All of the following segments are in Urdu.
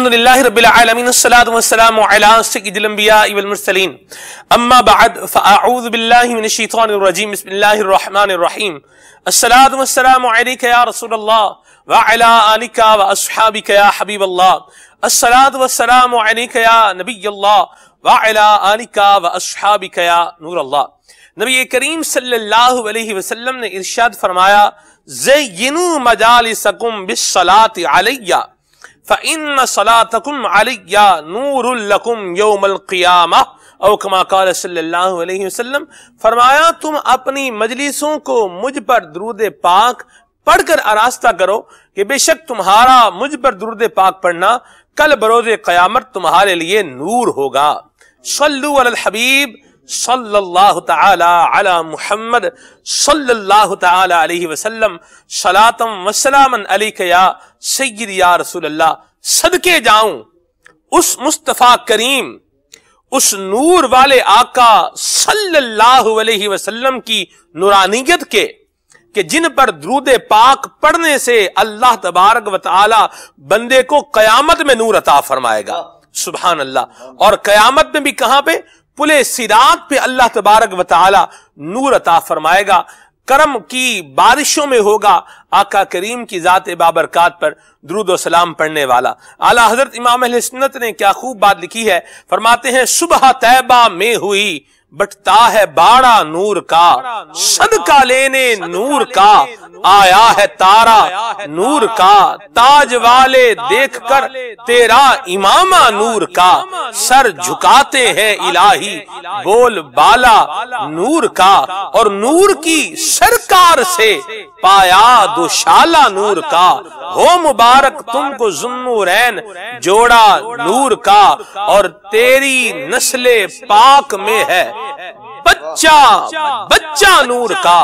الحمدللہ رب العالمین الصلاۃ والسلام علی سید الانبیاء والمرسلین اما بعد فاعوذ باللہ من الشیطان الرجیم بسم اللہ الرحمن الرحیم الصلاۃ والسلام علیک یا رسول اللہ وعلی آلک واصحابک یا حبیب اللہ الصلاۃ والسلام علیک یا نبی اللہ وعلی آلک واصحابک یا نور اللہ۔ نبی کریم صلی اللہ علیہ وسلم نے ارشاد فرمایا زینوا مجالسکم بالصلاۃ علیہ فَإِنَّ صَلَاتَكُمْ عَلَيَّ نُورٌ لَكُمْ يَوْمَ الْقِيَامَةِ او کما قال صلی اللہ علیہ وسلم، فرمایا تم اپنی مجلسوں کو مجھ پر درود پاک پڑھ کر آراستہ کرو کہ بے شک تمہارا مجھ پر درود پاک پڑھنا کل بروز قیامت تمہارے لیے نور ہوگا۔ صلو علی الحبیب صلی اللہ تعالی علی محمد صلی اللہ تعالی علیہ وسلم صلاۃ و سلام علیک یا سیدی یا رسول اللہ۔ صدقے جاؤں اس مصطفیٰ کریم، اس نور والے آقا صلی اللہ علیہ وسلم کی نورانیت کے کہ جن پر درود پاک پڑھنے سے اللہ تبارک و تعالی بندے کو قیامت میں نور عطا فرمائے گا۔ سبحان اللہ۔ اور قیامت میں بھی کہاں پہ؟ پلے صراط پہ اللہ تبارک و تعالی نور عطا فرمائے گا، کرم کی بارشوں میں ہوگا آقا کریم کی ذات بابرکات پر درود و سلام پڑھنے والا۔ اعلیٰ حضرت امام اہل سنت نے کیا خوب بات لکھی ہے، فرماتے ہیں صبح طیبہ میں ہوئی بٹتا ہے باڑا نور کا، صدقہ لینے نور کا آیا ہے تارا نور کا، تاج والے دیکھ کر تیرا امامہ نور کا، سر جھکاتے ہیں الہی بول بالا نور کا، اور نور کی سرکار سے پایا دوشالہ نور کا، ہو مبارک تم کو ذوالنورین جوڑا نور کا، اور تیری نسل پاک میں ہے بچہ نور کا،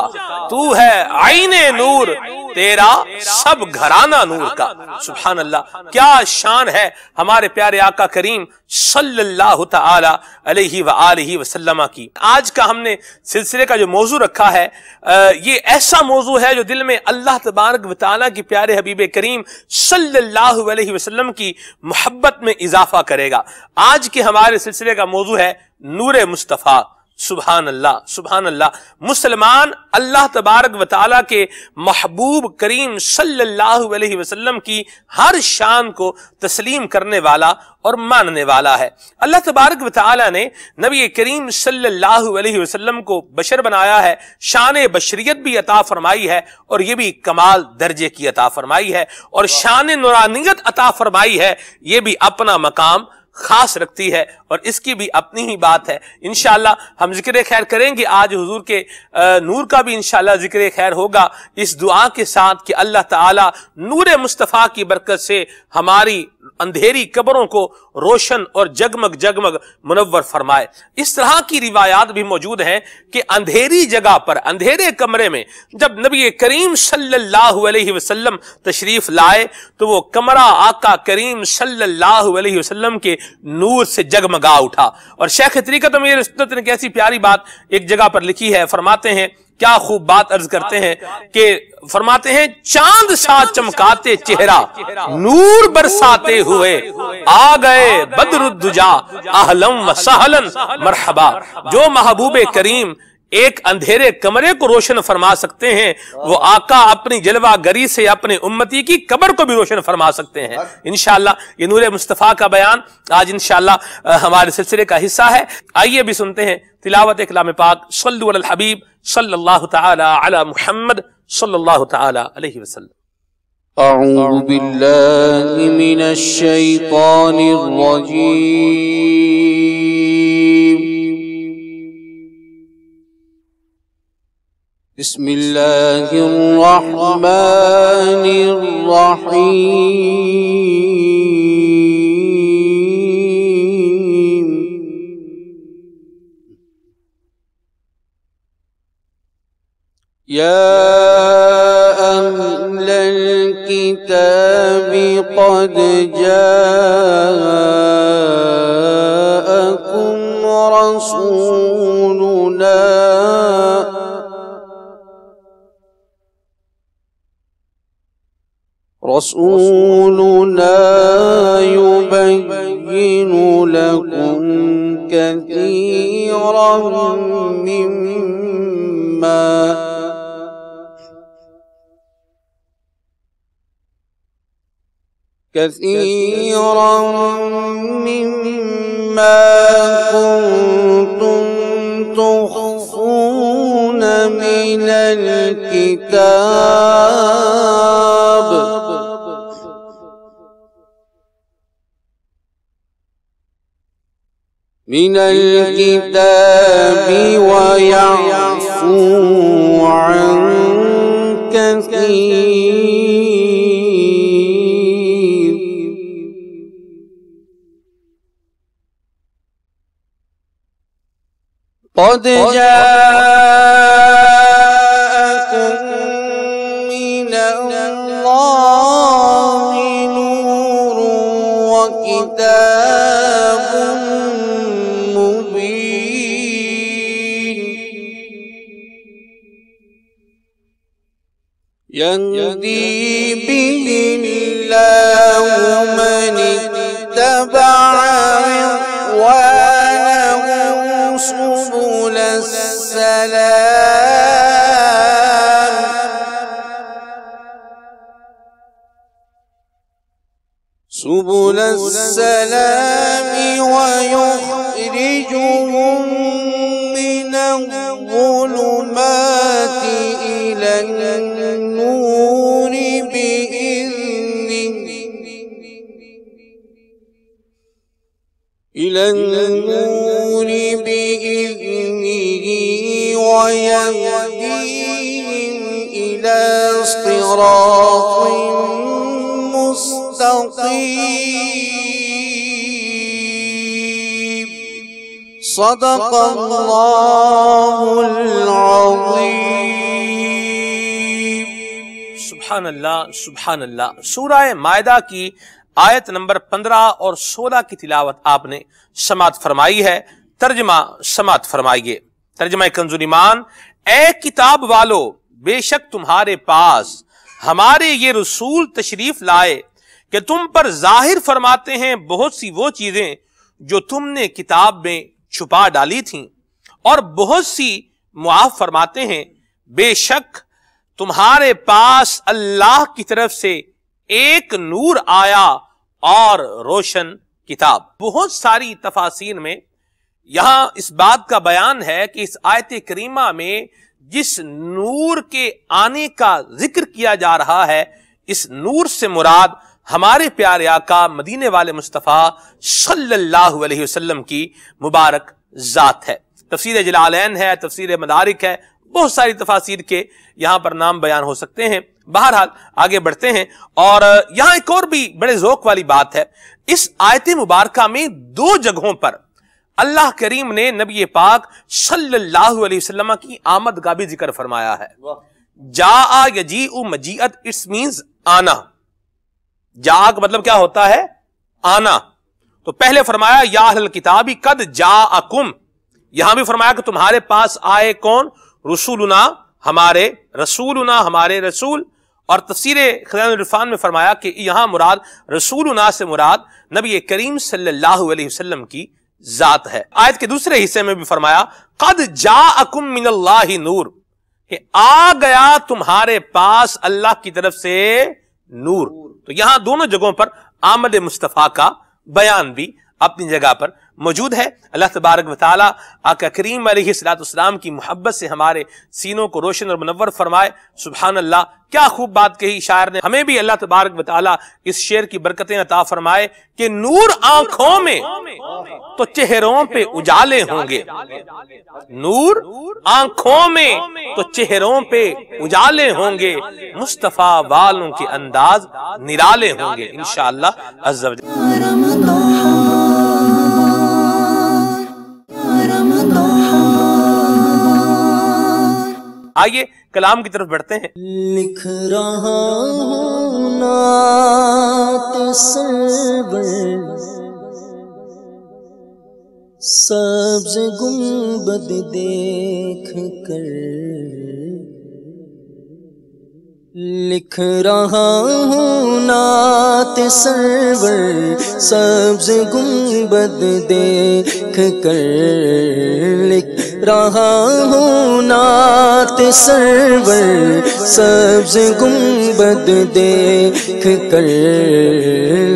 تو ہے عین نور تیرا سب گھرانہ نور کا۔ سبحان اللہ، کیا شان ہے ہمارے پیارے آقا کریم صلی اللہ تعالی علیہ وآلہ وسلم کی۔ آج کا ہم نے سلسلے کا جو موضوع رکھا ہے یہ ایسا موضوع ہے جو دل میں اللہ تبارک و تعالیٰ کی پیارے حبیب کریم صلی اللہ علیہ وسلم کی محبت میں اضافہ کرے گا۔ آج کے ہمارے سلسلے کا موضوع ہے نور مصطفیٰ۔ سبحان اللہ، سبحان اللہ۔ مسلمان اللہ تبارک و تعالیٰ کے محبوب کریم صلی اللہ علیہ وسلم کی ہر شان کو تسلیم کرنے والا اور ماننے والا ہے۔ اللہ تبارک و تعالیٰ نے نبی کریم صلی اللہ علیہ وسلم کو بشر بنایا ہے، شان بشریت بھی عطا فرمائی ہے، اور یہ بھی کمال درجے کی عطا فرمائی ہے، اور شان نورانیت عطا فرمائی ہے، یہ بھی اپنا مقام خاص رکھتی ہے، اور اس کی بھی اپنی ہی بات ہے۔ انشاءاللہ ہم ذکر خیر کریں گے، آج حضور کے نور کا بھی انشاءاللہ ذکر خیر ہوگا، اس دعا کے ساتھ کہ اللہ تعالی نور مصطفیٰ کی برکت سے ہماری اندھیری قبروں کو روشن اور جگمگ جگمگ منور فرمائے۔ اس طرح کی روایات بھی موجود ہیں کہ اندھیری جگہ پر، اندھیرے کمرے میں جب نبی کریم صلی اللہ علیہ وسلم تشریف لائے تو وہ کمرہ آقا کریم صلی اللہ علیہ وسلم کے نور سے جگمگا اٹھا۔ اور شیخ طریقت امیر سنت نے کیسی پیاری بات ایک جگہ پر لکھی ہے، فرماتے ہیں کیا خوب بات عرض کرتے ہیں کہ فرماتے ہیں چاند سا چمکاتے چہرہ نور برساتے ہوئے آ گئے بدر الدجا اہلم و سہلن مرحبا۔ جو محبوب کریم ایک اندھیرے کمرے کو روشن فرما سکتے ہیں، وہ آقا اپنی جلوہ گری سے اپنے امتی کی قبر کو بھی روشن فرما سکتے ہیں۔ انشاءاللہ یہ نور مصطفیٰ کا بیان آج انشاءاللہ ہمارے سلسلے کا حصہ ہے۔ آئیے بھی سنتے ہیں تلاوت کلام پاک۔ صلو علی الحبیب صلی اللہ تعالی علی محمد صلی اللہ تعالی علیہ وسلم۔ اعوذ باللہ من الشیطان الرجیم، بسم اللہ الرحمن الرحیم۔ یا اہل الکتاب قد جاءکم رسولنا رسولنا يبين لكم كثيرا مما كنتم تخفون من الكتاب ويعفو عن كثير قد جاءكم من الله نور وكتاب مبين يهدي به الله من اتبع رضوانه سبل السلام ويخرجهم من الظلمات إلى النور بإذنه ويهديهم إلى صراط مستقيم صدق الله العظيم. سبحان اللہ سبحان اللہ. سورہ مائدہ کی آیت نمبر 15 اور 16 کی تلاوت آپ نے سماعت فرمائی ہے. ترجمہ سماعت فرمائیے. ترجمہ کنز ایمان. اے کتاب والو، بے شک تمہارے پاس ہمارے یہ رسول تشریف لائے کہ تم پر ظاہر فرماتے ہیں بہت سی وہ چیزیں جو تم نے کتاب میں چھپا ڈالی تھیں، اور بہت سی معاف فرماتے ہیں. بے شک تمہارے پاس اللہ کی طرف سے ایک نور آیا اور روشن کتاب. بہت ساری تفاسیر میں یہاں اس بات کا بیان ہے کہ اس آیت کریمہ میں جس نور کے آنے کا ذکر کیا جا رہا ہے، اس نور سے مراد ہمارے پیارے آقا مدینے والے مصطفیٰ صلی اللہ علیہ وسلم کی مبارک ذات ہے. تفسیر جلالین ہے، تفسیر مدارک ہے، بہت ساری تفاسیر کے یہاں پر نام بیان ہو سکتے ہیں. بہرحال آگے بڑھتے ہیں. اور یہاں ایک اور بھی بڑے ذوق والی بات ہے. اس آیت مبارکہ میں 2 جگہوں پر اللہ کریم نے نبی پاک صلی اللہ علیہ وسلم کی آمد کا بھی ذکر فرمایا ہے. جاء یجیء مجیعت، اٹس مینز آنا. جاء کا مطلب کیا ہوتا ہے؟ آنا. تو پہلے فرمایا یا اہل الکتاب قد جاءکم، یہاں بھی فرمایا کہ تمہارے پاس آئے کون؟ رسولنا، ہمارے رسول. اور تفسیر خزائن العرفان میں فرمایا کہ یہاں مراد رسولنا سے مراد نبی کریم صلی اللہ علیہ وسلم کی ذات ہے. آیت کے دوسرے حصے میں بھی فرمایا قد جاءکم من اللہ نور، کہ آ گیا تمہارے پاس اللہ کی طرف سے نور. تو یہاں دونوں جگہوں پر آمد مصطفیٰ کا بیان بھی اپنی جگہ پر موجود ہے. اللہ تبارک و تعالیٰ آقا کریم علیہ السلام کی محبت سے ہمارے سینوں کو روشن اور منور فرمائے. سبحان اللہ، کیا خوب بات کہی شاعر نے. ہمیں بھی اللہ تبارک و تعالیٰ اس شعر کی برکتیں عطا فرمائے کہ نور آنکھوں میں تو چہروں پہ اجالے ہوں گے. نور آنکھوں میں تو چہروں پہ اجالے ہوں گے، مصطفیٰ والوں کے انداز نرالے ہوں گے انشاءاللہ عز و جل. آئیے کلام کی طرف بڑھتے ہیں. لکھ رہا ہوں نعت سرور، سبز گنبد دیکھ کر. لکھ رہا ہوں نعت سرور سبز گنبد دیکھ کر، لکھ رہا ہوں نعت سرور سبز گنبد دیکھ کر،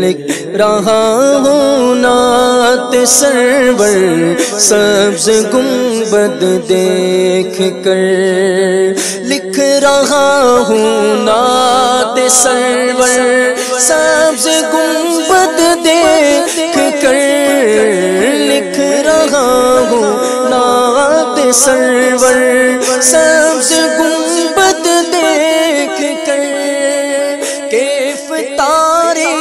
لکھ رہا ہوں نعت سرور سبز گنبد دیکھ کر، لکھ رہا ہوں نعت سرور سبز گنبد دیکھ کر، لکھ رہا ہوں نعت سرور سبز گنبد دیکھ کر، کیف تاری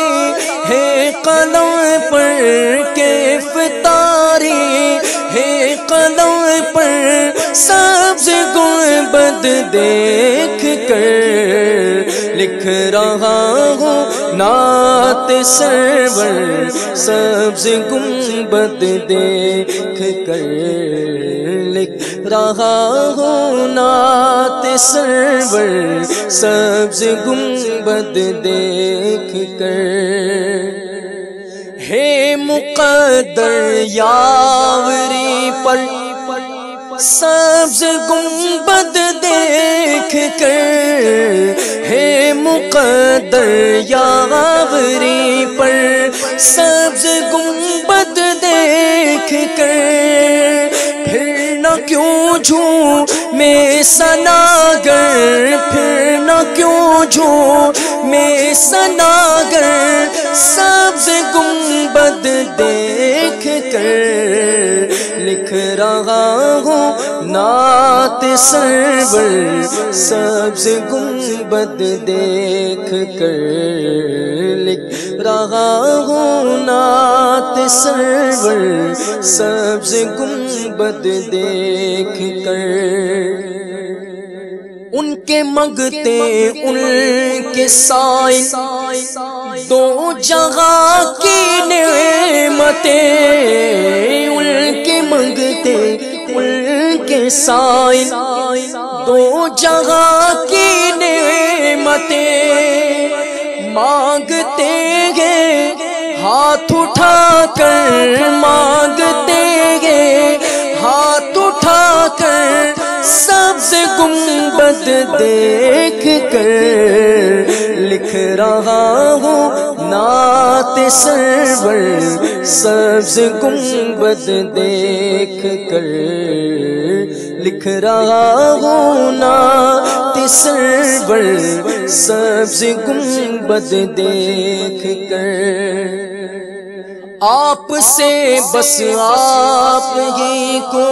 ہے قلم پر، کیف تاری ہے قلم پر سبز گنبد دیکھ کر، لکھ رہا ہوں نعت سرور سبز گنبد دیکھ کر، لکھ رہا ہوں نعت سرور سبز گنبد دیکھ کر، ہے مقدر یاوری پر سبز گنبد دیکھ کر، ہے مقدر یاوری پر سبز گنبد دیکھ کر، پھر نہ کیوں جھومے ثناگر، پھر نہ کیوں جھومے ثناگر سبز گنبد دیکھ کر، لکھ رہا ہوں نعت سرور سبز گنبد دیکھ کر، لکھ رہا ہوں نعت سرور سبز گنبد دیکھ کر، ان کے منگتے ان کے سائل دو جہاں کی نعمتیں، ان کے منگتے ان کے سائل دو جہاں کی نعمتیں، مانگتے ہیں ہاتھ اٹھا کر، مانگتے ہیں ہاتھ اٹھا کر سبز گنبد دیکھ کر، لکھ رہا ہوں نعت سرور سبز گنبد دیکھ کر، لکھ رہا ہوں نعت سرور سبز گنبد دیکھ کر، آپ سے بس آپ ہی کو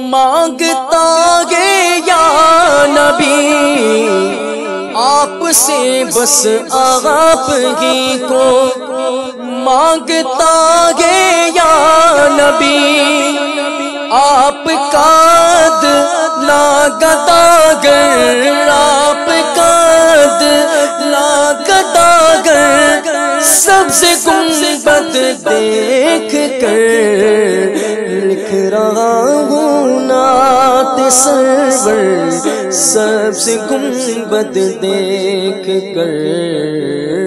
مانگتا ہے یا نبی، آپ سے بس آپ ہی کو مانگتا ہے یا نبی، آپ کا لا گداگر، آپ کا لا گداگر سبز گنبد دیکھ کر، لکھ رہا ہوں نعت سرور سبز گنبد دیکھ کر،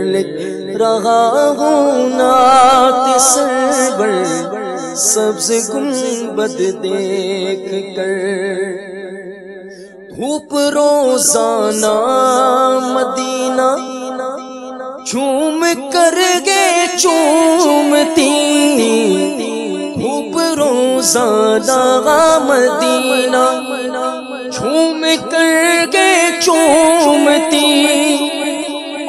لکھ رہا ہوں نعت سرور سبز گنبد دیکھ کر، دھوپ روزانہ مدینہ جھوم کر گے چومتی، دھوپ روزانہ مدینہ جھوم کر گے چومتی،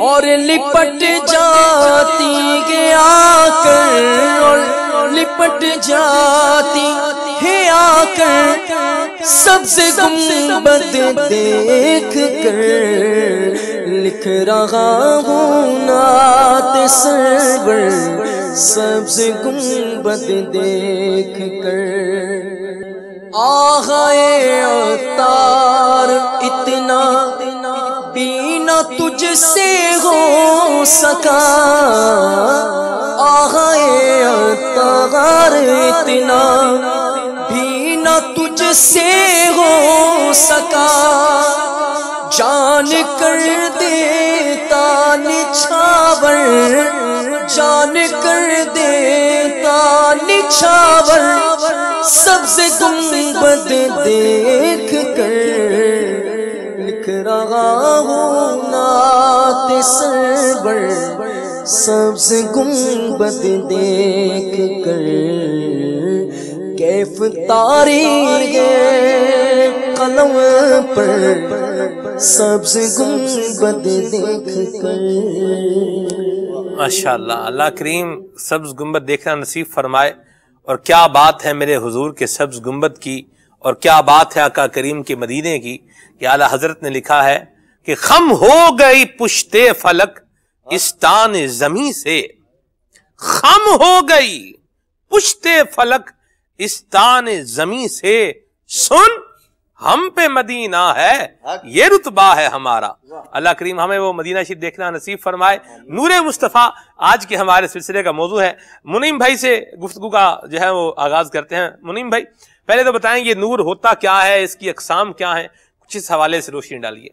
اور لپٹ جاتی ہے آ کر، اور لپٹ جاتی ہے آ کر سبز گنبد دیکھ کر، لکھ رہا ہوں نعت سرور سبز گنبد دیکھ کر، آغائے عطار اتنا بھی نہ تجھ سے ہو سکا، آغائے عطار اتنا بھی نہ تجھ سے ہو سکا، جان کر دیتا نچھاور، جان کر دیتا نچھاور، سبز گنبد دیکھ کر لکھ رہا ہوں نعت سرور، سبز گنبد دیکھ کر کیف طاری قلم پر سبز گنبد دیکھ کر۔ ماشاءاللہ، اللہ کریم سبز گنبد دیکھنا نصیب فرمائے۔ اور کیا بات ہے میرے حضور کے سبز گنبد کی، اور کیا بات ہے آقا کریم کے مدینے کی کہ اعلیٰ حضرت نے لکھا ہے کہ خم ہو گئی پشتے فلک اس تان زمیں سے، خم ہو گئی پشتے فلک اس تان زمیں سے، سن ہم پہ مدینہ ہے یہ رتبہ ہے ہمارا۔ اللہ کریم ہمیں وہ مدینہ شریف دیکھنا نصیب فرمائے۔ نور مصطفیٰ آج کے ہمارے سلسلے کا موضوع ہے۔ منیم بھائی سے گفتگو کا جو ہے وہ آغاز کرتے ہیں۔ منیم بھائی پہلے تو بتائیں یہ نور ہوتا کیا ہے، اس کی اقسام کیا ہیں، کچھ اس حوالے سے روشنی ڈالیے۔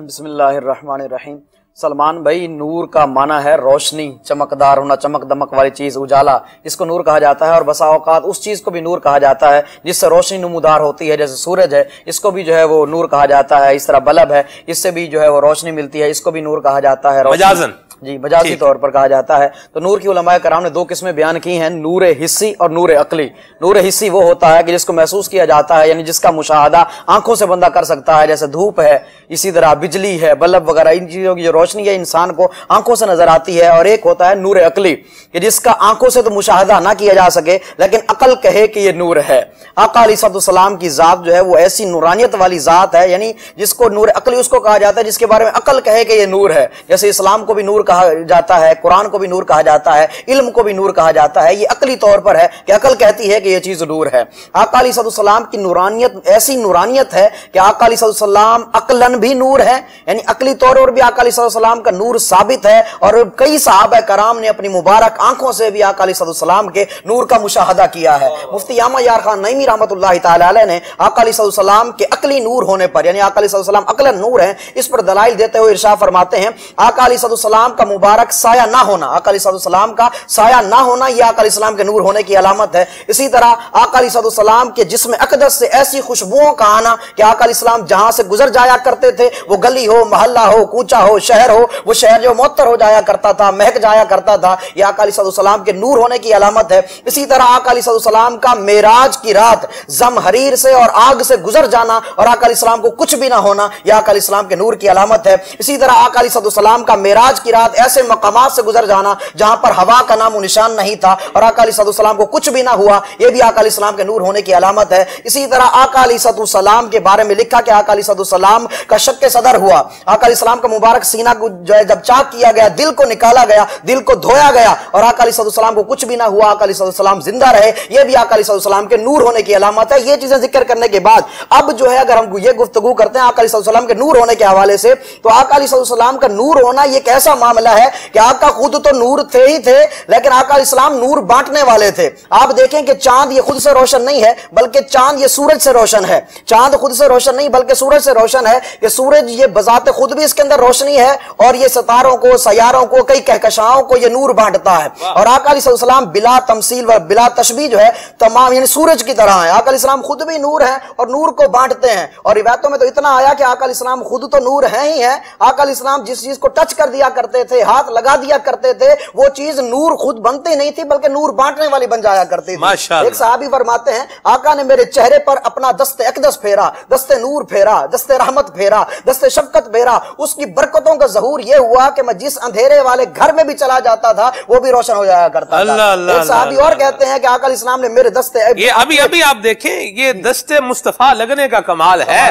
بسم اللہ الرحمن الرحیم۔ سلمان بھائی، نور کا معنی ہے روشنی، چمکدار ہونا، چمک دمک والی چیز، اجالا، اس کو نور کہا جاتا ہے۔ اور بسا اوقات اس چیز کو بھی نور کہا جاتا ہے جس سے روشنی نمودار ہوتی ہے، جیسے سورج ہے، اس کو بھی جو ہے وہ نور کہا جاتا ہے۔ اس طرح بلب ہے، اس سے بھی جو ہے وہ روشنی ملتی ہے، اس کو بھی نور کہا جاتا ہے۔ مجازن، جی مجازی طور پر کہا جاتا ہے۔ تو نور کی علماء کرام نے دو قسمیں بیان کی ہیں، نور حسی اور نور عقلی۔ نور حسی وہ ہوتا ہے کہ جس کو محسوس کیا جاتا ہے، یعنی جس کا مشاہدہ آنکھوں سے بندہ کر سکتا ہے، جیسے دھوپ ہے، اسی طرح بجلی ہے، بلب وغیرہ، ان چیزوں کی جو روشنی ہے انسان کو آنکھوں سے نظر آتی ہے۔ اور ایک ہوتا ہے نور عقلی کہ جس کا آنکھوں سے تو مشاہدہ نہ کیا جا سکے لیکن عقل کہے کہ یہ نور ہے۔ آقا علیہ السلام کی ذات جو ہے وہ ایسی نورانیت والی ذات ہے، یعنی جس کو نور عقلی اس کو کہا جاتا ہے جس کے بارے میں عقل کہے کہ یہ نور ہے۔ جیسے اسلام کو بھی نور کہا جاتا ہے، قرآن کو بھی نور کہا جاتا ہے، علم کو بھی نور کہا جاتا ہے۔ یہ عقلی طور پر ہے کہ عقل کہتی ہے کہ یہ چیز نور ہے۔ آقا علیہ السلام کی نورانیت ایسی نورانیت ہے کہ آقا علیہ السلام عقلاً بھی نور ہے، یعنی عقلی طور پر بھی آقا علیہ السلام کا نور ثابت ہے۔ اور کئی صحابہ کرام نے اپنی مبارک آنکھوں سے بھی آقا علیہ السلام کے نور کا مشاہدہ کیا ہے۔ مفتی یامہ یار خان نعیمی رحمۃ اللہ تعالی علیہ نے آقا علیہ السلام کے عقلی نور ہونے پر، یعنی آقا علیہ السلام عقلاً نور ہیں، اس پر دلائل دیتے ہوئے ارشاد فرماتے ہیں آقا علیہ السلام کا مبارک سایہ نہ ہونا، آقا علیہ السلام کا سایہ نہ ہونا یہ آقا علیہ السلام کے نور ہونے کی علامت ہے۔ اسی طرح آقا علیہ السلام کے جسم اقدس سے ایسی خوشبوؤں کا آنا کہ آقا علیہ السلام جہاں سے گزر جایا کرتے تھے، وہ گلی ہو، محلہ ہو، کوچہ ہو، شہر ہو، وہ شہر جو معطر ہو جایا کرتا تھا، مہک جایا کرتا تھا، یہ آقا علیہ السلام کے نور ہونے کی علامت ہے۔ اسی طرح آقا علیہ السلام کا معراج کی رات زمہریر سے اور آگ سے گزر جانا اور آقا علیہ السلام کو کچھ بھی نہ ہونا یہ آقا علیہ السلام کے نور کی علامت ہے۔ اسی طرح آقا علیہ السلام کا معراج کی رات ایسے مقامات سے گزر جانا جہاں پر ہوا کا نام و نشان نہیں تھا اور آقا علیہ السلام کو کچھ بھی نہ ہوا، یہ بھی آقا علیہ السلام کے نور ہونے کی علامت ہے۔ اسی طرح آقا علیہ السلام کے بارے میں لکھا کہ آقا علیہ السلام کا شق صدر ہوا، آقا علیہ السلام کا مبارک سینہ کو جو ہے جب چاک کیا گیا، دل کو نکالا گیا، دل کو دھویا گیا اور آقا علیہ السلام کو کچھ بھی نہ ہوا، آقا علیہ السلام زندہ رہے، یہ بھی آقا علیہ السلام کے نور ہونے کی علامت ہے۔ یہ چیزیں ذکر کرنے کے بعد اب جو ہے اگر ہم یہ گفتگو کرتے ہیں آقا علیہ السلام کے نور ہونے کے حوالے سے، تو آقا علیہ السلام کا نور ہونا یہ ایک ایسا معاملہ ہے کہ آقا خود تو نور تھے ہی تھے لیکن آقا علیہ السلام نور بانٹنے والے تھے۔ آپ دیکھیں کہ چاند یہ خود سے روشن نہیں ہے بلکہ چاند یہ سورج سے روشن ہے، چاند خود سے روشن نہیں بلکہ سورج سے روشن ہے کہ سورج یہ بذات خود بھی اس کے اندر روشنی ہے اور یہ ستاروں کو، سیاروں کو، کئی کہکشاؤں کو یہ نور بانٹتا ہے۔ اور آقا علیہ السلام بلا تمثیل و بلا تشبیہ جو ہے تمام یعنی سورج کی طرح ہے۔ آقا علیہ السلام خود بھی نور ہیں اور نور کو بانٹتے ہیں۔ اور روایتوں میں تو اتنا آیا کہ آقا علیہ السلام خود تو نور ہیں ہی ہیں، آقا علیہ السلام جس چیز کو ٹچ کر دیا کرتے تھے، ہاتھ لگا دیا کرتے تھے، وہ چیز نور خود بنتی نہیں تھی بلکہ نور بانٹنے والی بن جایا کرتی تھی۔ ایک صحابی فرماتے ہیں آقا نے میرے چہرے پر اپنا دست اقدس پھیرا، دست نور پھیرا، دست رحمت پھیرا، دست شفقت پھیرا، اس کی برکتوں کا ظہور یہ ہوا کہ میں جس اندھیرے والے گھر میں بھی چلا جاتا تھا وہ بھی روشن ہو جایا کرتا تھا۔ ایک صحابی اور کہتے ہیں کہ آقا علیہ السلام نے میرے دست یہ ابھی آپ دیکھیں یہ دست مصطفیٰ لگنے کا کمال ہے،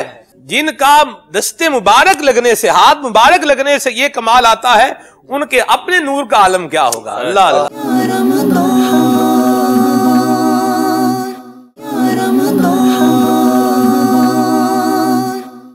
جن کا دست مبارک لگنے سے، ہاتھ مبارک لگنے سے یہ کمال آتا ہے، ان کے اپنے نور کا عالم کیا ہوگا۔ اللہ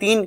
3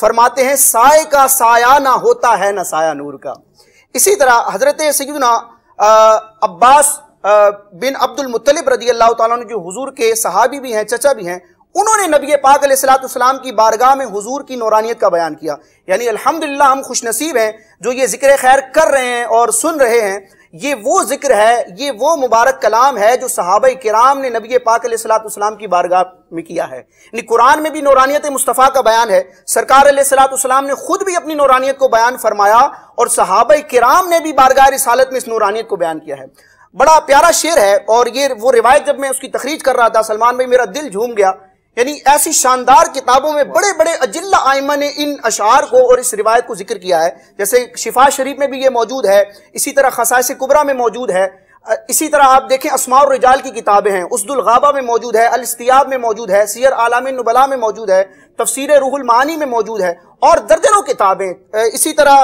فرماتے ہیں سائے کا سایہ نہ ہوتا ہے نہ سایہ نور کا۔ اسی طرح حضرت سیدنا عباس بن عبد المطلب رضی اللہ تعالیٰ عنہ جو حضور کے صحابی بھی ہیں، چچا بھی ہیں، انہوں نے نبی پاک علیہ السلام کی بارگاہ میں حضور کی نورانیت کا بیان کیا۔ یعنی الحمدللہ ہم خوش نصیب ہیں جو یہ ذکر خیر کر رہے ہیں اور سن رہے ہیں۔ یہ وہ ذکر ہے، یہ وہ مبارک کلام ہے جو صحابہ کرام نے نبی پاک علیہ السلام کی بارگاہ میں کیا ہے۔ یعنی قرآن میں بھی نورانیت مصطفیٰ کا بیان ہے، سرکار علیہ السلام نے خود بھی اپنی نورانیت کو بیان فرمایا اور صحابہ کرام نے بھی بارگاہ رسالت میں اس نورانیت کو بیان کیا ہے۔ بڑا پیارا شعر ہے، اور یہ وہ روایت جب میں اس کی تخریج کر رہا تھا سلمان بھائی میرا دل جھوم گیا۔ یعنی ایسی شاندار کتابوں میں بڑے بڑے اجلہ ائمہ نے ان اشعار کو اور اس روایت کو ذکر کیا ہے، جیسے شفا شریف میں بھی یہ موجود ہے، اسی طرح خصائص کبریٰ میں موجود ہے، اسی طرح آپ دیکھیں اسماء الرجال کی کتابیں ہیں، اسد الغابہ میں موجود ہے، الاستیاب میں موجود ہے، سیر اعلام النبلاء میں موجود ہے، تفسیر روح المعانی میں موجود ہے، اور درجنوں کتابیں اسی طرح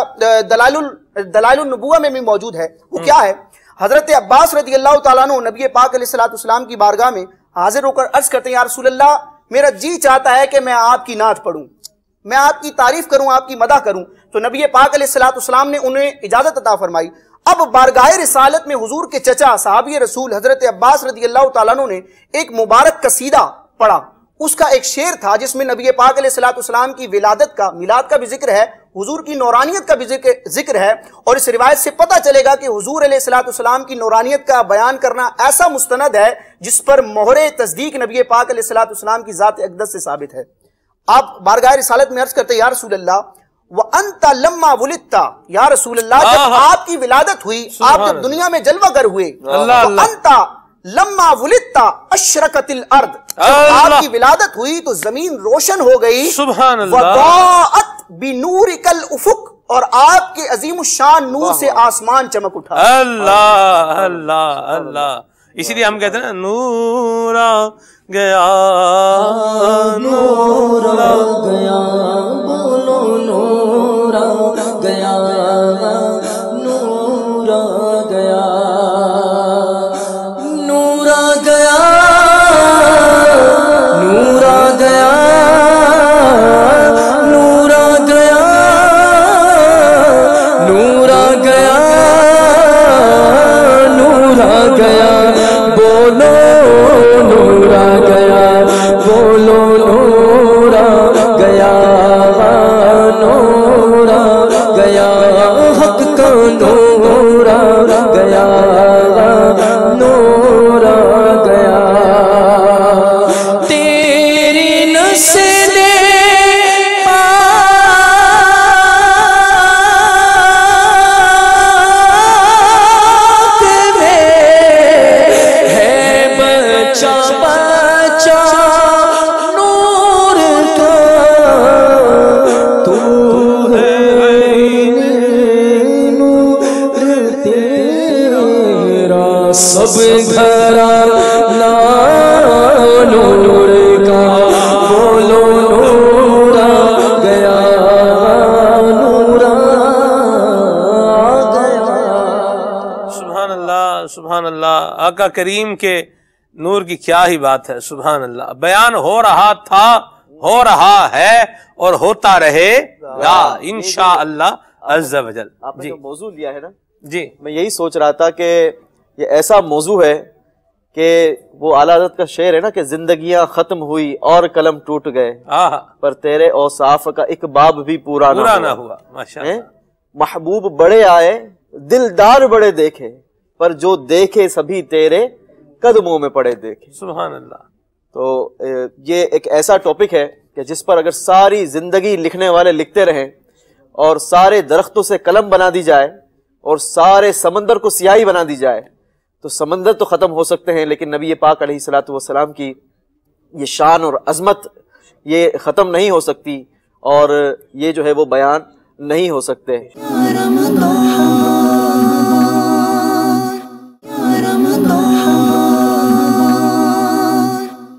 دلائل النبوہ میں بھی موجود ہے۔ وہ کیا ہے؟ حضرت عباس رضی اللہ تعالیٰ عنہ نبی پاک علیہ السلام کی بارگاہ میں حاضر ہو کر عرض کرتے ہیں، یا رسول اللہ میرا جی چاہتا ہے کہ میں آپ کی نعت پڑھوں، میں آپ کی تعریف کروں، آپ کی مدح کروں۔ تو نبی پاک علیہ السلام نے انہیں اجازت عطا فرمائی۔ اب بارگاہ رسالت میں حضور کے چچا صحابی رسول حضرت عباس رضی اللہ تعالیٰ عنہ نے ایک مبارک قصیدہ پڑھا۔ اس کا ایک شعر تھا جس میں نبی پاک علیہ السلام کی ولادت کا، میلاد کا بھی ذکر ہے، حضور کی نورانیت کا بھی ذکر ہے، اور اس روایت سے پتہ چلے گا کہ حضور علیہ السلام کی نورانیت کا بیان کرنا ایسا مستند ہے جس پر مہر تصدیق نبی پاک علیہ السلام کی ذات اقدس سے ثابت ہے۔ آپ بارگاہ رسالت میں عرض کرتے ہیں، یا رسول اللہ وَأَنْتَ لَمَّا وُلِدْتَ، یا رسول اللہ جب آپ کی ولادت ہوئی، آپ جب دنیا میں جلوہ گر ہوئے، وَأَنْتَ لما ولدت اشرقت الارض، جب آپ کی ولادت ہوئی تو زمین روشن ہو گئی، سبحان اللہ، وضاءت بنورک الافق، اور آپ کے عظیم الشان نور سے آسمان چمک اٹھا۔ اللہ اللہ اللہ، اسی لیے ہم کہتے ہیں نا نور آ گیا، نور آ گیا، بولو نور آ گیا، نور آ گیا، نور آ گیا، نور آ گیا، نور آ گیا، نور آ گیا، نور آ گیا، بولو نور آ گیا، بولو نور آ گیا، نور آ گیا، حق کا نور آ گیا، نور آ گیا، تیری نسل سب گھرانا نور کا، بولو نور آ گیا، نور آ گیا۔ سبحان اللہ سبحان اللہ، آقا کریم کے نور کی کیا ہی بات ہے، سبحان اللہ۔ بیان ہو رہا تھا، ہو رہا ہے، اور ہوتا رہے گا انشاءاللہ عز و جل۔ آپ نے جو موضوع لیا ہے نا، جی میں یہی سوچ رہا تھا کہ یہ ایسا موضوع ہے کہ وہ اعلیٰ حضرت کا شعر ہے نا کہ زندگیاں ختم ہوئی اور قلم ٹوٹ گئے، پر تیرے اوصاف کا ایک باب بھی پورا نہ ہوا۔ ماشاءاللہ، محبوب بڑے آئے، دلدار بڑے دیکھے، پر جو دیکھے سبھی تیرے قدموں میں پڑے دیکھے۔ سبحان اللہ۔ تو یہ ایک ایسا ٹاپک ہے کہ جس پر اگر ساری زندگی لکھنے والے لکھتے رہیں اور سارے درختوں سے قلم بنا دی جائے اور سارے سمندر کو سیاہی بنا دی جائے تو سمندر تو ختم ہو سکتے ہیں، لیکن نبی پاک علیہ الصلوۃ والسلام کی یہ شان اور عظمت یہ ختم نہیں ہو سکتی، اور یہ جو ہے وہ بیان نہیں ہو سکتے۔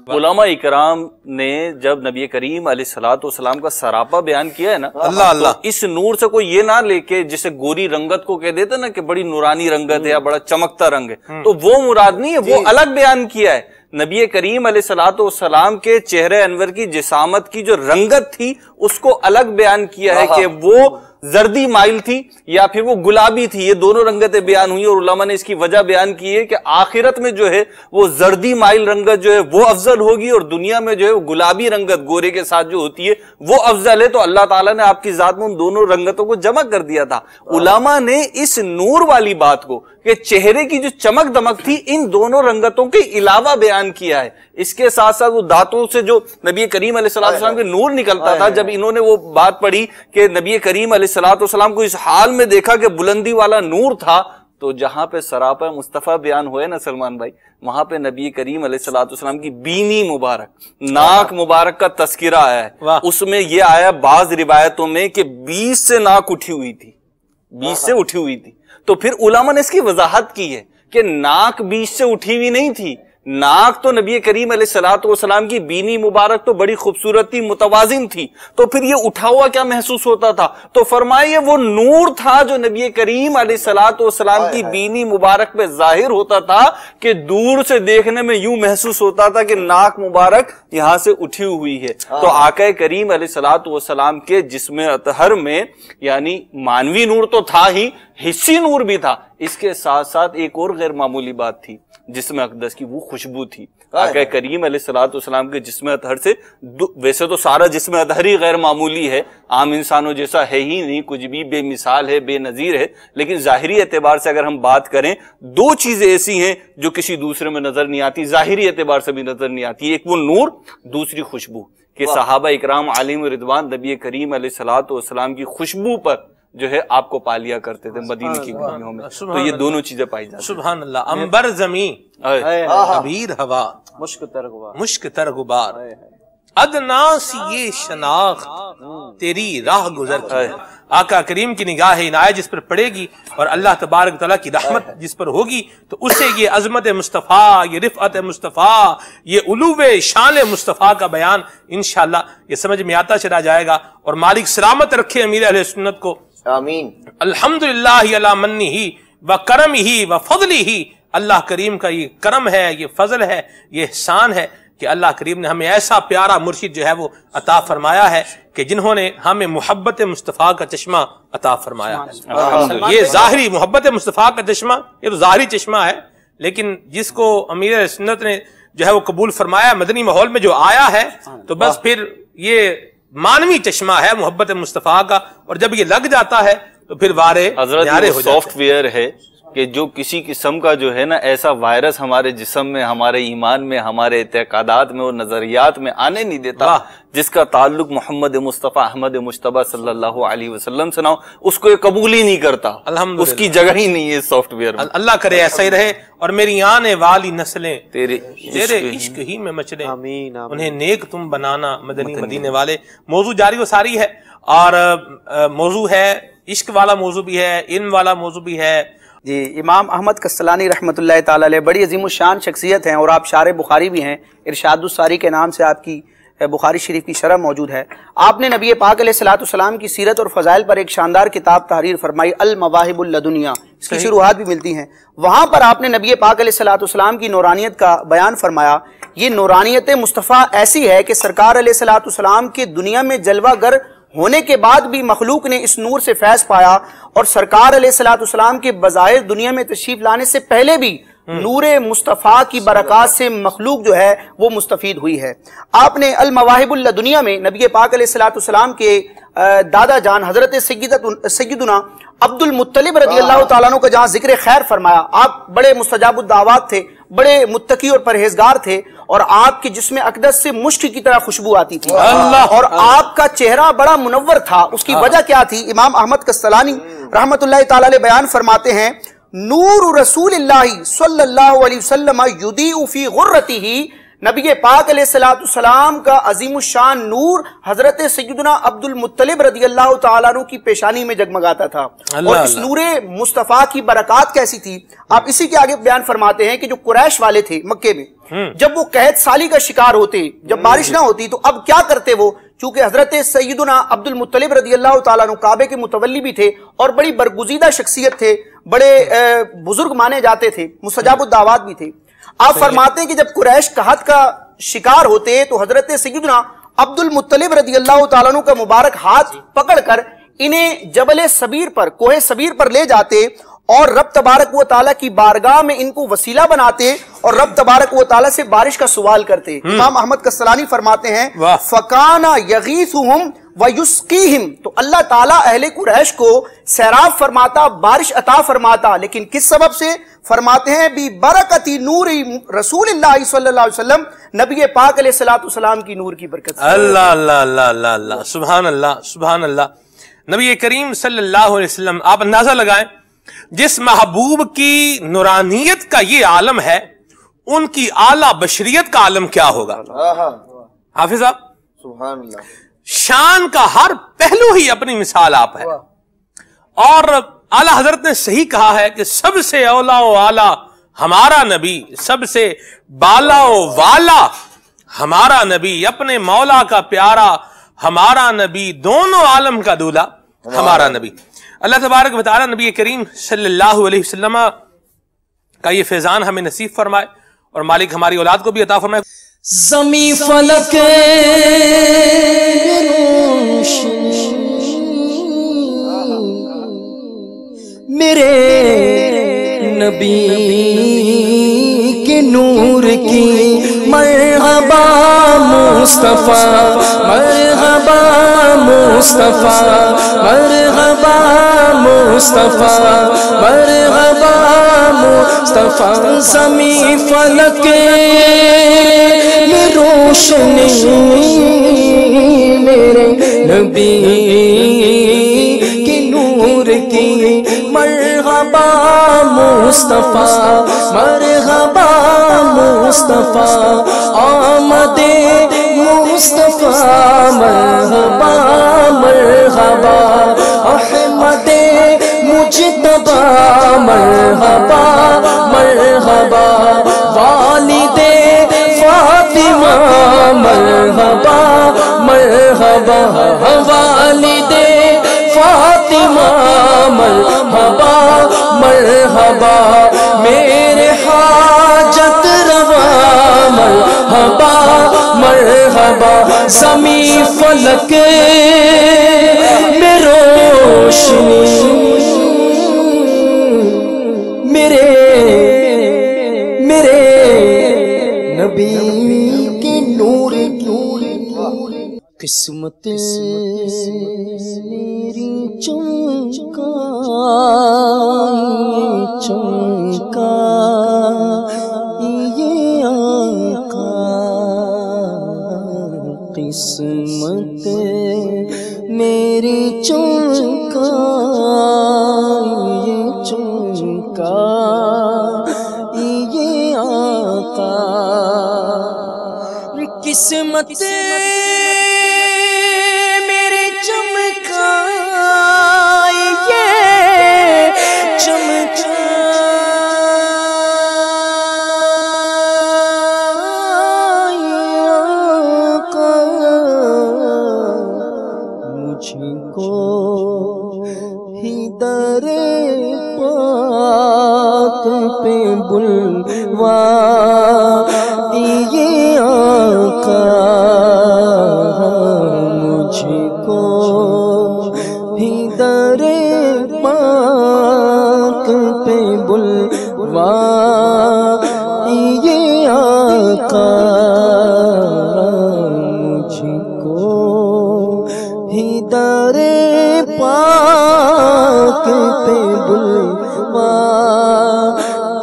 علماء اکرام نے جب نبی کریم علیہ الصلوۃ والسلام کا سراپا بیان کیا ہے نا، اللہ اللہ، تو اس نور سے کوئی یہ نہ لے کے جسے گوری رنگت کو کہہ دیتے نا کہ بڑی نورانی رنگت ہے یا بڑا چمکتا رنگ ہے، تو وہ مراد نہیں ہے، وہ الگ بیان کیا ہے۔ نبی کریم علیہ الصلوۃ والسلام کے چہرے انور کی جسامت کی جو رنگت تھی اس کو الگ بیان کیا ہے کہ وہ زردی مائل تھی یا پھر وہ گلابی تھی. یہ دونوں رنگتیں بیان ہوئی اور علماء نے اس کی وجہ بیان کی ہے کہ آخرت میں جو ہے وہ زردی مائل رنگت جو ہے وہ افضل ہوگی اور دنیا میں جو ہے وہ گلابی رنگت گورے کے ساتھ جو ہوتی ہے وہ افضل ہے. تو اللہ تعالیٰ نے آپ کی ذات میں ان دونوں رنگتوں کو جمع کر دیا تھا. علماء نے اس نور والی بات کو کہ چہرے کی جو چمک دمک تھی ان دونوں رنگتوں کے علاوہ بیان کیا ہے. اس کے ساتھ ساتھ وہ دانتوں سے جو نبی کریم علیہ الصلوۃ والسلام کے نور نکلتا تھا, جب انہوں نے وہ بات پڑھی کہ نبی کریم علیہ الصلوۃ والسلام کو اس حال میں دیکھا کہ بلندی والا نور تھا, تو جہاں پہ سراپا مصطفیٰ بیان ہوئے نا سلمان بھائی, وہاں پہ نبی کریم علیہ الصلوۃ والسلام کی بینی مبارک, ناک مبارک کا تذکرہ آیا ہے. اس میں یہ آیا بعض روایتوں میں کہ 20 سے ناک اٹھی ہوئی تھی, 20 سے اٹھی ہوئی تھی. تو پھر علماء نے اس کی وضاحت کی ہے کہ ناک 20 سے اٹھی ہوئی نہیں تھی, ناک تو نبی کریم علیہ الصلوۃ والسلام کی بینی مبارک تو بڑی خوبصورت تھی, متوازن تھی. تو پھر یہ اٹھا ہوا کیا محسوس ہوتا تھا؟ تو فرمائیے وہ نور تھا جو نبی کریم علیہ الصلوۃ والسلام کی بینی مبارک پہ ظاہر ہوتا تھا کہ دور سے دیکھنے میں یوں محسوس ہوتا تھا کہ ناک مبارک یہاں سے اٹھی ہوئی ہے. تو آقا کریم علیہ الصلوۃ والسلام کے جسم اطہر میں یعنی مانوی نور تو تھا ہی, حسی نور بھی تھا. اس کے ساتھ ساتھ ایک اور غیر معمولی بات تھی, جسم اقدس کی وہ خوشبو تھی. آقا کریم علیہ الصلوۃ والسلام کے جسم اطہر سے, ویسے تو سارا جسم اطہر ہی غیر معمولی ہے, عام انسانوں جیسا ہے ہی نہیں, کچھ بھی بے مثال ہے, بے نظیر ہے. لیکن ظاہری اعتبار سے اگر ہم بات کریں, دو چیزیں ایسی ہیں جو کسی دوسرے میں نظر نہیں آتی, ظاہری اعتبار سے بھی نظر نہیں آتی. ایک وہ نور, دوسری خوشبو. کہ صحابہ اکرام علیہم رضوان نبی کریم علیہ الصلوۃ والسلام کی خوشبو پر جو ہے آپ کو پالیا کرتے تھے مدینے کی گلیوں میں. تو یہ دونوں چیزیں پائی جاتی ہیں. سبحان اللہ. عنبر زمین, عبیر ہوا, مشک تر غبار, ادنا سی یہ شناخت تیری راہ گزر کی. آقا کریم کی نگاہ عنایت جس پر پڑے گی اور اللہ تبارک تعالیٰ کی رحمت جس پر ہوگی تو اسے یہ عظمت مصطفیٰ, یہ رفعت مصطفیٰ, یہ علو شان مصطفیٰ کا بیان انشاءاللہ یہ سمجھ میں آتا چلا جائے گا. اور مالک سلامت رکھے امیر اہل سنت کو, آمین. الحمدللہ علی منہ و کرمہ و فضلہ. اللہ کریم کا یہ کرم ہے, یہ فضل ہے, یہ احسان ہے کہ اللہ کریم نے ہمیں ایسا پیارا مرشد جو ہے وہ عطا فرمایا ہے کہ جنہوں نے ہمیں محبت مصطفیٰ کا چشمہ عطا فرمایا ہے. یہ ظاہری محبت مصطفیٰ کا چشمہ, یہ تو ظاہری چشمہ ہے, لیکن جس کو امیر سنت نے جو ہے وہ قبول فرمایا, مدنی ماحول میں جو آیا ہے, تو بس پھر یہ مانوی چشمہ ہے محبت مصطفیٰ کا, اور جب یہ لگ جاتا ہے تو پھر وارے حضرت وہ سافٹ ویئر ہے کہ جو کسی قسم کا جو ہے نا ایسا وائرس ہمارے جسم میں, ہمارے ایمان میں, ہمارے اعتقادات میں اور نظریات میں آنے نہیں دیتا, جس کا تعلق محمد مصطفیٰ احمد مجتبیٰ صلی اللہ علیہ وسلم سے نہ ہو, اس کو یہ قبول ہی نہیں کرتا, اس کی جگہ ہی نہیں ہے سافٹ ویئر میں. اللہ کرے ایسا ہی رہے, اور میری آنے والی نسلیں تیرے عشق ہی میں مچلیں, انہیں نیک تم بنانا مدنی مدینے والے. موضوع جاری و ساری ہے, اور موضوع ہے عشق والا موضوع بھی ہے, علم والا موضوع بھی ہے. جی, امام احمد کسلانی رحمۃ اللہ تعالی علیہ بڑی عظیم الشان شخصیت ہیں, اور آپ شارح بخاری بھی ہیں. ارشاد الساری کے نام سے آپ کی بخاری شریف کی شرح موجود ہے. آپ نے نبی پاک علیہ الصلوۃ والسلام کی سیرت اور فضائل پر ایک شاندار کتاب تحریر فرمائی, المواہب اللدنیہ, اس کی شروحات بھی ملتی ہیں. وہاں پر آپ نے نبی پاک علیہ الصلوۃ والسلام کی نورانیت کا بیان فرمایا. یہ نورانیت مصطفیٰ ایسی ہے کہ سرکار علیہ الصلوۃ والسلام کے دنیا میں جلوہ گر ہونے کے بعد بھی مخلوق نے اس نور سے فیض پایا, اور سرکار علیہ الصلوۃ والسلام کے بظاہر دنیا میں تشریف لانے سے پہلے بھی نور مصطفیٰ کی برکات سے مخلوق جو ہے وہ مستفید ہوئی ہے. آپ نے المواہب اللدنیہ میں نبی پاک علیہ الصلوۃ والسلام کے دادا جان حضرت سیدنا عبد المطلب رضی اللہ تعالیٰ عنہ کا جہاں ذکر خیر فرمایا. آپ بڑے مستجاب الدعوات تھے, بڑے متقی اور پرہیزگار تھے, اور آپ کے جسم اقدس سے مشک کی طرح خوشبو آتی تھی, اور آپ کا چہرہ بڑا منور تھا. اس کی وجہ کیا تھی؟ امام احمد کسلانی رحمۃ اللہ تعالی علیہ بیان فرماتے ہیں, نور رسول اللہ صلی اللہ علیہ وسلم یضیء فی غرتہ. نبی پاک علیہ الصلوۃ والسلام کا عظیم الشان نور حضرت سیدنا عبد المطلب رضی اللہ تعالیٰ عنہ کی پیشانی میں جگمگاتا تھا. اور اس نور مصطفیٰ کی برکات کیسی تھی؟ آپ اسی کے آگے بیان فرماتے ہیں کہ جو قریش والے تھے مکے میں, جب وہ قحط سالی کا شکار ہوتے, جب بارش نہ ہوتی, تو اب کیا کرتے وہ؟ چونکہ حضرت سیدنا عبد المطلب رضی اللہ تعالیٰ عنہ کعبے کے متولی بھی تھے, اور بڑی برگزیدہ شخصیت تھے, بڑے بزرگ مانے جاتے تھے, مستجاب الدعوات بھی تھے. آپ فرماتے ہیں کہ جب قریش قحط کا شکار ہوتے تو حضرت سیدنا عبد المطلب رضی اللہ تعالیٰ عنہ کا مبارک ہاتھ پکڑ کر انہیں جبل سبیر پر، کوہ سبیر پر لے جاتے اور رب تبارک و تعالیٰ کی بارگاہ میں ان کو وسیلہ بناتے اور رب تبارک و تعالیٰ سے بارش کا سوال کرتے۔ امام احمد کسلانی فرماتے ہیں فَكَانَ يَغِيثُهُمْ وَيُسْقِيهِمْ، تو اللہ تعالیٰ اہل قریش کو سیراب فرماتا، بارش عطا فرماتا، لیکن کس سبب سے؟ فرماتے ہیں بِبَرَكَتِ نُورِ رسول اللہ صلی اللہ علیہ وسلم، نبی پاک علیہ السلام کی نور کی برکت سے۔ اللہ اللہ اللہ اللہ اللہ، سبحان اللہ سبحان اللہ۔ نبی کریم صلی اللہ علیہ وسلم، آپ اندازہ لگائیں جس محبوب کی نورانیت کا یہ عالم ہے، ان کی اعلیٰ بشریت کا عالم کیا ہوگا؟ حافظ صاحب، سبحان اللہ، شان کا ہر پہلو ہی اپنی مثال آپ ہے۔ اور اعلیٰ حضرت نے صحیح کہا ہے کہ سب سے اولا و اعلیٰ ہمارا نبی، سب سے بالا و والا ہمارا نبی، اپنے مولا کا پیارا ہمارا نبی، دونوں عالم کا دولہ ہمارا نبی۔ اللہ تبارک و تعالی نبی کریم صلی اللہ علیہ وسلم کا یہ فیضان ہمیں نصیب فرمائے اور مالک ہماری اولاد کو بھی عطا فرمائے۔ زمیں فلک میرے نبی کے نور کی مرحبا مصطفیٰ، مرحبا مصطفیٰ، مرحبا مصطفیٰ، مرحبا مصطفیٰ۔ زمیں فلک میں روشنی میرے نبی کے نور کی مرحبا مصطفیٰ، مرحبا مصطفیٰ، آمد مصطفیٰ، مرحبا مرحبا، احمد مجتبی، مرحبا مرحبا، والد فاطمہ، مرحبا مرحبا، والد فاطمہ، مرحبا مرحبا، میرے حاجت روا، مرحبا مرحبا۔ زمیں فلک میں روشنی میرے نبی کے نور کی قسمت میری چمکا چمکا یہ آقا، قسمت میری چمکا یہ چمکا یہ آقا، قسمت میری چمکا یہ چمکا مجھ کو ہی در پاک پہ بلوا یہ آقا، مجھ کو ہی در پاک پہ بلوا یہ آقا، مجھ کو ہی در پاک پہ بلوا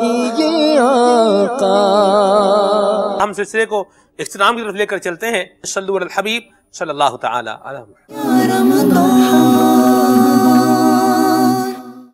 یہ آقا۔ ہم سلسلے کو اختتام کی طرف لے کر چلتے ہیں۔ صلو علی الحبیب صلی اللہ تعالی علیہ وسلم۔